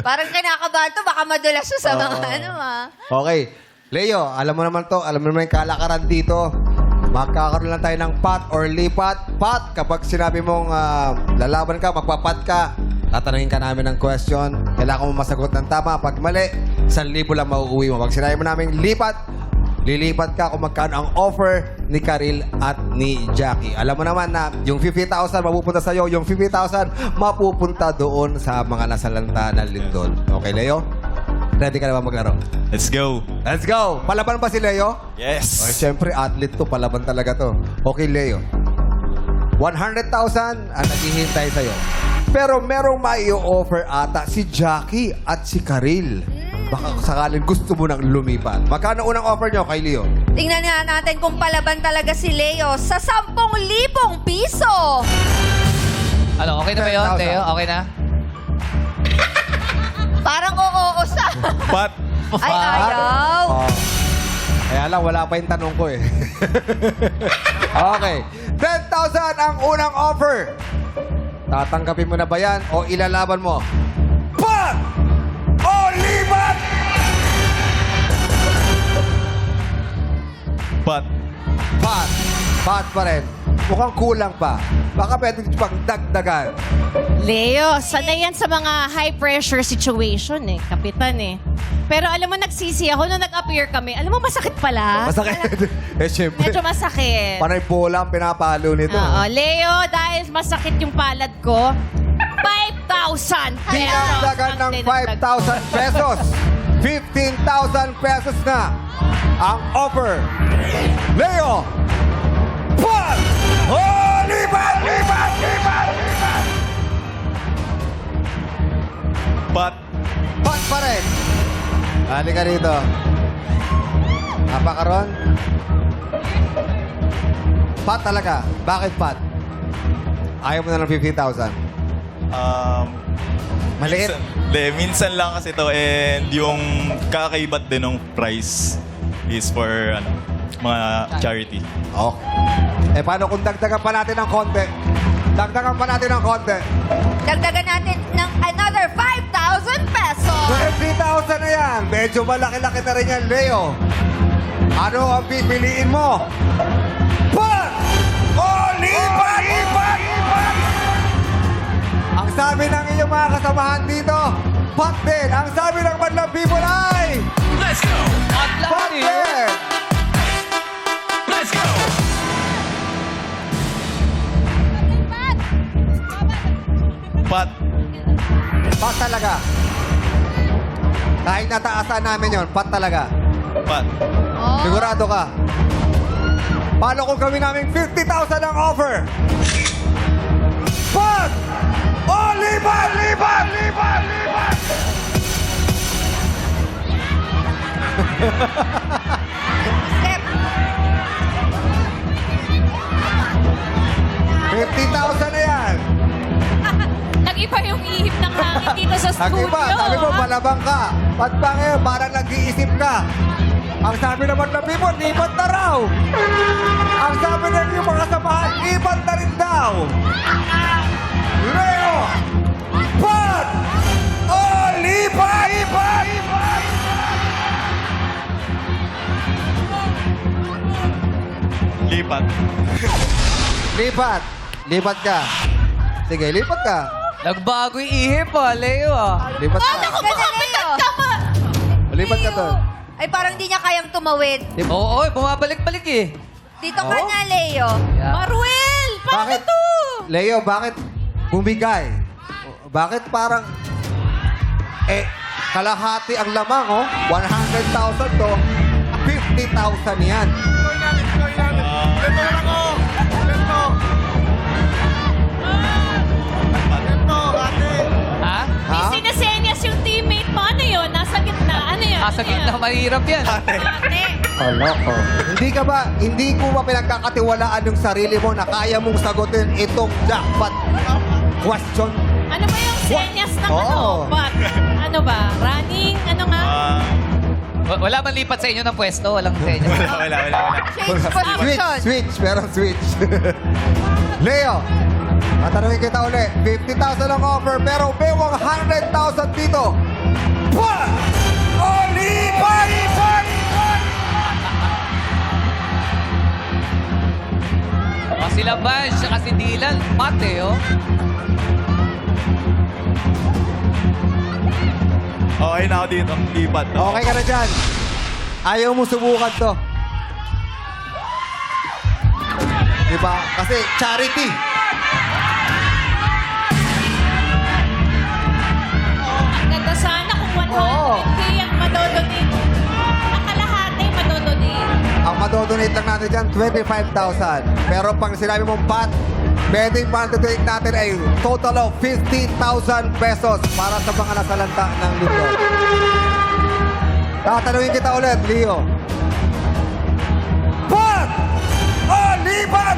Parang kinakabahan to, baka madulas siya sa mga Okay. Leo, alam mo naman to. Alam mo naman yung kalakaran dito. Magkakaroon lang tayo ng pat or lipat. Pat, kapag sinabi mong lalaban ka, magpapat ka, tatanungin ka namin ng question. Kailangan mo masagot ng tama. Pag mali, 1,000 lang mauuwi mo. Pag sinabi mo namin lipat, lilipat ka kung magkano ang offer ni Karil at ni Jackie. Alam mo naman na yung 50,000 mapupunta sa'yo, yung 50,000 mapupunta doon sa mga nasalanta ng lindol. Okay, Leo? Ready ka na ba maglaro? Let's go. Let's go! Palaban ba si Leo? Yes. Oh, siyempre, athlete to. Palaban talaga to. Okay, Leo. 100,000 ang naghihintay sa'yo. Pero merong mai-offer ata si Jackie at si Karil. Baka sakaling gusto mo nang lumipat. Magkano unang offer nyo kay Leo? Tingnan nga natin kung palaban talaga si Leo sa 10,000 piso. Ano, okay na ba yun, 10,000. Leo? Okay na? Parang oo sa. Pat. Ay, ayaw. Oh. Kaya lang, wala pa yung tanong ko eh. Okay. 10,000 ang unang offer. Tatanggapin mo na ba yan o ilalaban mo? Pat! O lipat! Pat. Pat. Pat pa rin. Mukhang kulang pa. Baka pwede pang dagdagan. Leo, sanay yan sa mga high-pressure situation eh. Kapitan eh. Pero alam mo, nagsisi ako nung nag-appear kami. Alam mo, masakit pala. Masakit. Eh, syempre. Medyo masakit. Panay bola ang pinapalo nito. Oo. Leo, dahil masakit yung palad ko, 5,000 pesos. Dinagdagan ng 5,000 pesos. 15,000 pesos na ang offer. Leo! Pat! Oh, lipat! Lipat! Lipat! Lipat! Pat. Pat pa rin. Halika rito. Napakaroon. Pat talaga. Bakit pat? Ayaw mo na ng 50,000. Maliit. Minsan lang kasi to and yung kakaibat din ng price is for mga charity. Oh. Eh, paano kung dagdagan pa natin ng konti? Dagdagan pa natin ng konti. Dagdagan natin ng another 5,000 pesos. 20,000 na yan. Medyo malaki-laki na rin yan, Leo. Ano ang pipiliin mo? Pat! O, lipat! Lipat! Lipat! Ang sabi ng iyong mga kasamahan dito, pat din. Ang sabi ng Madlang People ay... Let's go! Pat din! Let's go! Pat. Pat talaga. Kahit nataasan namin yon, pat talaga. Pat. Sigurado ka. Paano kung gawin namin 50,000 ang offer? Pat! O, lipat! Lipat! Lipat! Lipat! Step. 50,000 na yan. Nag-iba yung ihip ng hangin dito sa studio. Nag-iba. Sabi mo, malabang ka. Ba't pa ngayon? Parang nag-iisip ka. Ang sabi naman ng people, lipat na raw. Ang sabi ng yung mga samahan, lipat na rin daw. Leo! Pat! O, lipat! Lipat! Lipat! Lipat. Lipat. Lipat ka. Sige, lipat ka. Nagbago yung ihip Leo Lipat ka. Leo. Lipat ka doon. Ay, parang di niya kayang tumawid. Oo, bumabalik-balik eh. Dito ka na, Leo. Maruel! Paano Bakit? to? Leo, bakit bumigay? Bakit parang... kalahati ang lamang, oh. 100,000 to. 50,000 yan. Ha? Ha? Sinasenyas yung teammate mo. Ano yun? Nasa gitna. Ano yun? Nasa gitna, mahirap yan. Ate. Hindi ko ba pinagkakatiwalaan yung sarili mo na kaya mong sagutin itong jackpot question? Ano ba yung senyas ng Oo. ano, but, ano ba, running, ano nga? Wala man lipat sa inyo ng pwesto? Walang sa inyo? Wala. Switch. Merong switch. Leo, tatanungin kita uli. 50,000 ang offer, pero may 100,000 dito. Pwa! Olipan! Sila Vance, saka si Dylan, mate, oh. Okay na ako dito. Lipat. Okay ka na dyan. Ayaw mo subukan to. Diba? Kasi charity. Ang ganda sana kung 100K ang madodonate. Nakalahati madodonate. Ang madodonate lang natin dyan, 25,000. Pero pag sinabi mong pat, pwedeng madodonate natin ay total of 50,000 pesos para sa mga nasalanta ng lindol. Tatanungin kita ulit, Leo. Pat! Oh, liban!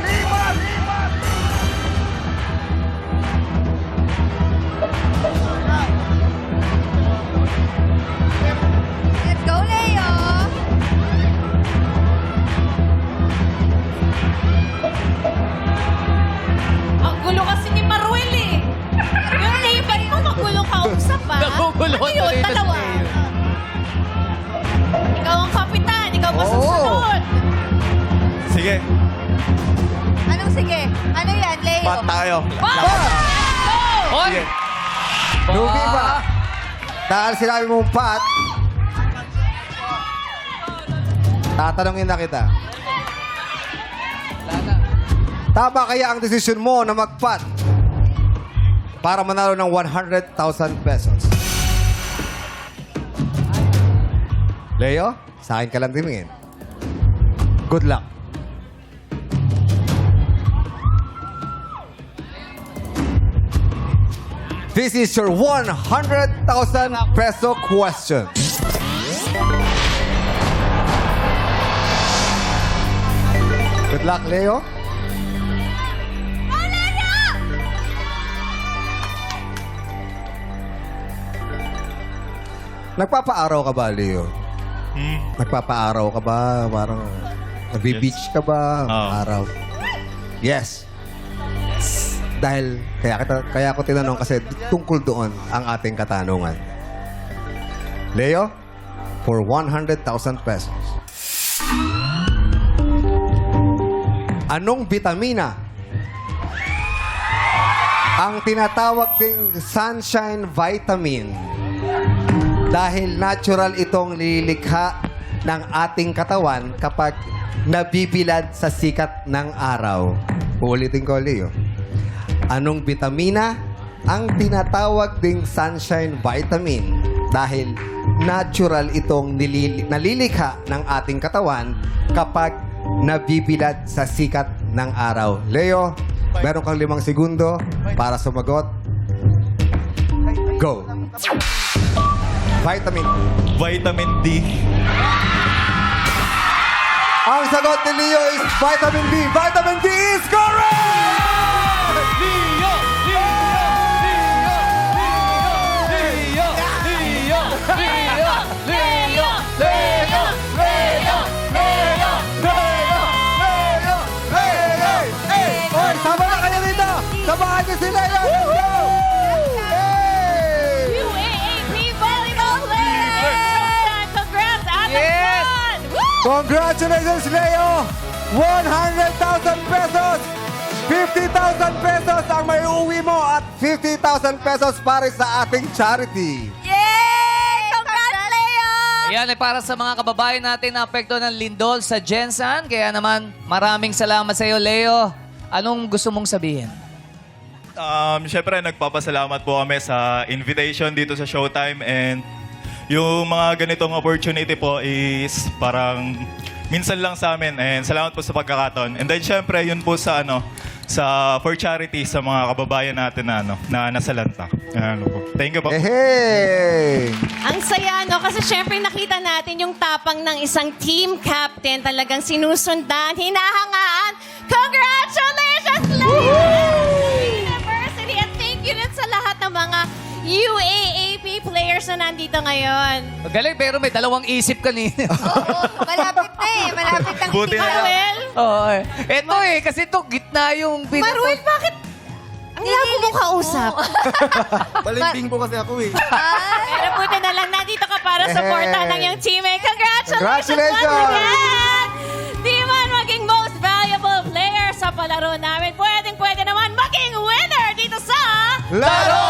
Let's go, Leo! Ang gulo kasi ni Maruel eh. Yung neighbor mo, magulong kausap ah. Nagugulo Ano yun, tuloy na dalawa? si Leo. Ikaw ang kapitan, ikaw masusunod. Sige. Anong sige? Ano yan, Leo? Pat tayo. On! Sige. Lugi ba? Dahil sinabi mong pat, tatanungin na kita. Tama kaya ang desisyon mo na magpat para manalo ng 100,000 pesos? Leo, sa akin ka lang tingin. Good luck. This is your 100,000 peso question. Good luck, Leo. Nagpapaaraw ka ba, Leo? Nagpapaaraw ka ba? Parang nagbi-beach ka ba? Oo. Araw. Yes. Dahil, kaya ko tinanong kasi tungkol doon ang ating katanungan. Leo, for 100,000 pesos. Anong vitamina ang tinatawag ding sunshine vitamin? Dahil natural itong lilikha ng ating katawan kapag nabibilad sa sikat ng araw. Uulitin ko, Leo. Anong vitamina ang tinatawag ding sunshine vitamin? Dahil natural itong nalilikha ng ating katawan kapag nabibilad sa sikat ng araw. Leo, meron kang 5 segundo para sumagot. Go. Vitamin D. Ang sagot ni Leo is vitamin D. Vitamin D is correct! Leo! Oy, sama na kayo dito! Samahan niyo si Leo! Let's go! Hey! UAAP volleyball players! Congrats, Ate Yes! Fun! Woo! Congratulations, Leo! 100,000 pesos! 50,000 pesos ang may uwi mo at 50,000 pesos para sa ating charity. Yay! Congrats, Leo! Ayan, ay para sa mga kababayan natin na apekto ng lindol sa Jensan. Kaya naman, maraming salamat sa iyo, Leo. Anong gusto mong sabihin? Siyempre, nagpapasalamat po kami sa invitation dito sa Showtime and yung mga ganitong opportunity po is parang minsan lang sa amin and salamat po sa pagkakataon. And then siyempre, yun po sa for charity sa mga kababayan natin na nasalanta. Thank you po. Hey! Ang saya, no? Kasi syempre nakita natin yung tapang ng isang team captain. Talagang sinusundan, hinahangaan. Congratulations, Leo! University! At thank you rin sa lahat ng mga UAAP players na nandito ngayon. Magaling, pero may dalawang isip kanina. Malapit na eh. Malapit ang Buti na lang. Maruel? Oo. Ito kasi ito, gitna yung Maruel, bakit? Ang labo mong kausap. Balimbing po kasi ako eh. Pero buti na lang, nandito ka para supportan ng iyong teammate. Congratulations Congratulations! once again! Di man maging most valuable player sa palaro namin, pwede naman maging winner dito sa Laro